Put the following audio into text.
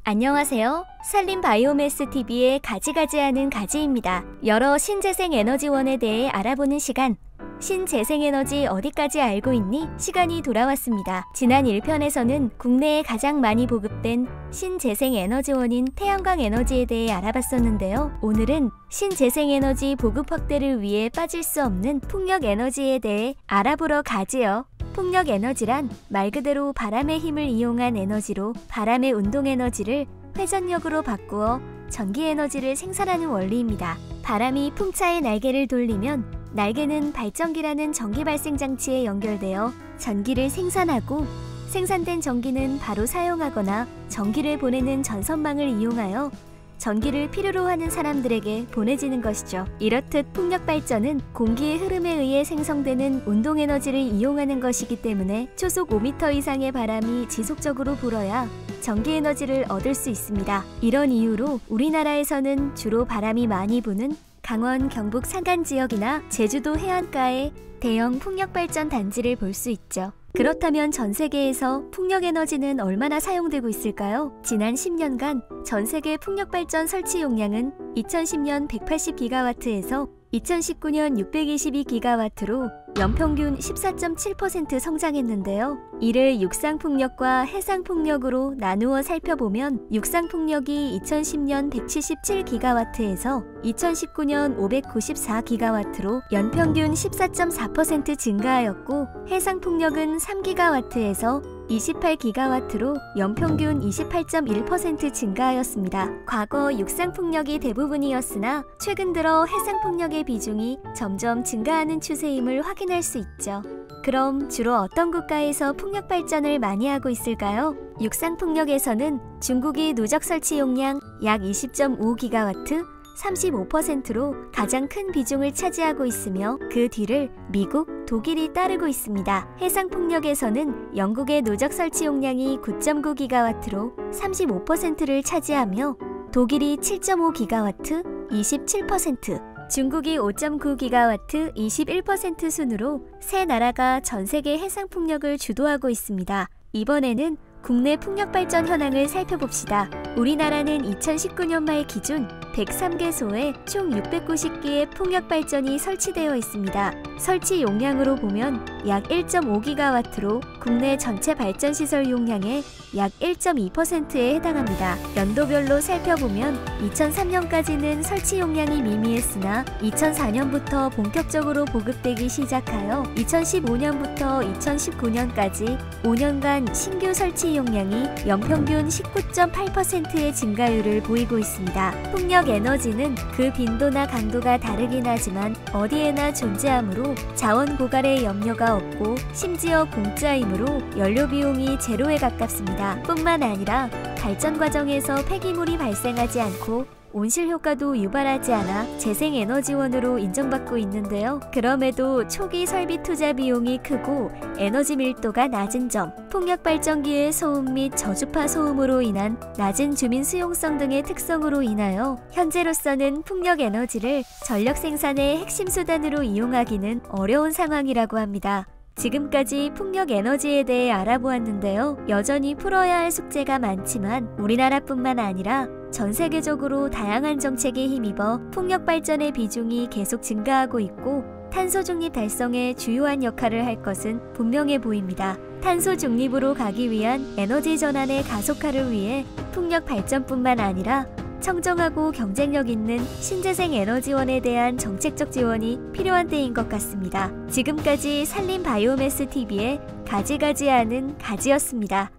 안녕하세요. 산림 바이오매스 TV의 가지가지하는 가지입니다. 여러 신재생 에너지원에 대해 알아보는 시간. 신재생에너지 어디까지 알고 있니? 시간이 돌아왔습니다. 지난 1편에서는 국내에 가장 많이 보급된 신재생에너지원인 태양광 에너지에 대해 알아봤었는데요. 오늘은 신재생에너지 보급 확대를 위해 빠질 수 없는 풍력에너지에 대해 알아보러 가지요. 풍력에너지란 말 그대로 바람의 힘을 이용한 에너지로 바람의 운동에너지를 회전력으로 바꾸어 전기에너지를 생산하는 원리입니다. 바람이 풍차의 날개를 돌리면 날개는 발전기라는 전기발생장치에 연결되어 전기를 생산하고 생산된 전기는 바로 사용하거나 전기를 보내는 전선망을 이용하여 전기를 필요로 하는 사람들에게 보내지는 것이죠. 이렇듯 풍력발전은 공기의 흐름에 의해 생성되는 운동에너지를 이용하는 것이기 때문에 초속 5m 이상의 바람이 지속적으로 불어야 전기에너지를 얻을 수 있습니다. 이런 이유로 우리나라에서는 주로 바람이 많이 부는 강원, 경북 산간지역이나 제주도 해안가에 대형 풍력발전 단지를 볼 수 있죠. 그렇다면 전 세계에서 풍력에너지는 얼마나 사용되고 있을까요? 지난 10년간 전 세계 풍력발전 설치 용량은 2010년 180기가와트에서 2019년 622기가와트로 연평균 14.7% 성장했는데요. 이를 육상풍력과 해상풍력으로 나누어 살펴보면 육상풍력이 2010년 177기가와트에서 2019년 594기가와트로 연평균 14.4% 증가하였고 해상풍력은 3기가와트에서 28기가와트로 연평균 28.1% 증가하였습니다. 과거 육상풍력이 대부분이었으나 최근 들어 해상풍력의 비중이 점점 증가하는 추세임을 확인할 수 있죠. 그럼 주로 어떤 국가에서 풍력 발전을 많이 하고 있을까요? 육상풍력에서는 중국이 누적 설치 용량 약 20.5기가와트, 35%로 가장 큰 비중을 차지하고 있으며 그 뒤를 미국, 독일이 따르고 있습니다. 해상풍력에서는 영국의 누적 설치 용량이 9.9기가와트로 35%를 차지하며 독일이 7.5기가와트, 27%, 중국이 5.9기가와트, 21% 순으로 세 나라가 전 세계 해상풍력을 주도하고 있습니다. 이번에는 국내 풍력발전 현황을 살펴봅시다. 우리나라는 2019년 말 기준 103개소에 총 690기의 풍력발전이 설치되어 있습니다. 설치 용량으로 보면 약 1.5기가와트로 국내 전체 발전시설 용량의 약 1.2%에 해당합니다. 연도별로 살펴보면 2003년까지는 설치 용량이 미미했으나 2004년부터 본격적으로 보급되기 시작하여 2015년부터 2019년까지 5년간 신규 설치 용량이 연평균 19.8%의 증가율을 보이고 있습니다. 풍력 에너지는 그 빈도나 강도가 다르긴 하지만 어디에나 존재하므로 자원 고갈의 염려가 없고 심지어 공짜이므로 연료 비용이 제로에 가깝습니다. 뿐만 아니라 발전 과정에서 폐기물이 발생하지 않고 온실 효과도 유발하지 않아 재생에너지원으로 인정받고 있는데요. 그럼에도 초기 설비 투자 비용이 크고 에너지 밀도가 낮은 점, 풍력 발전기의 소음 및 저주파 소음으로 인한 낮은 주민 수용성 등의 특성으로 인하여 현재로서는 풍력 에너지를 전력 생산의 핵심 수단으로 이용하기는 어려운 상황이라고 합니다. 지금까지 풍력 에너지에 대해 알아보았는데요. 여전히 풀어야 할 숙제가 많지만 우리나라뿐만 아니라 전 세계적으로 다양한 정책에 힘입어 풍력 발전의 비중이 계속 증가하고 있고 탄소 중립 달성에 주요한 역할을 할 것은 분명해 보입니다. 탄소 중립으로 가기 위한 에너지 전환의 가속화를 위해 풍력 발전뿐만 아니라 청정하고 경쟁력 있는 신재생 에너지원에 대한 정책적 지원이 필요한 때인 것 같습니다. 지금까지 산림 바이오매스 TV의 가지가지하는 가지였습니다.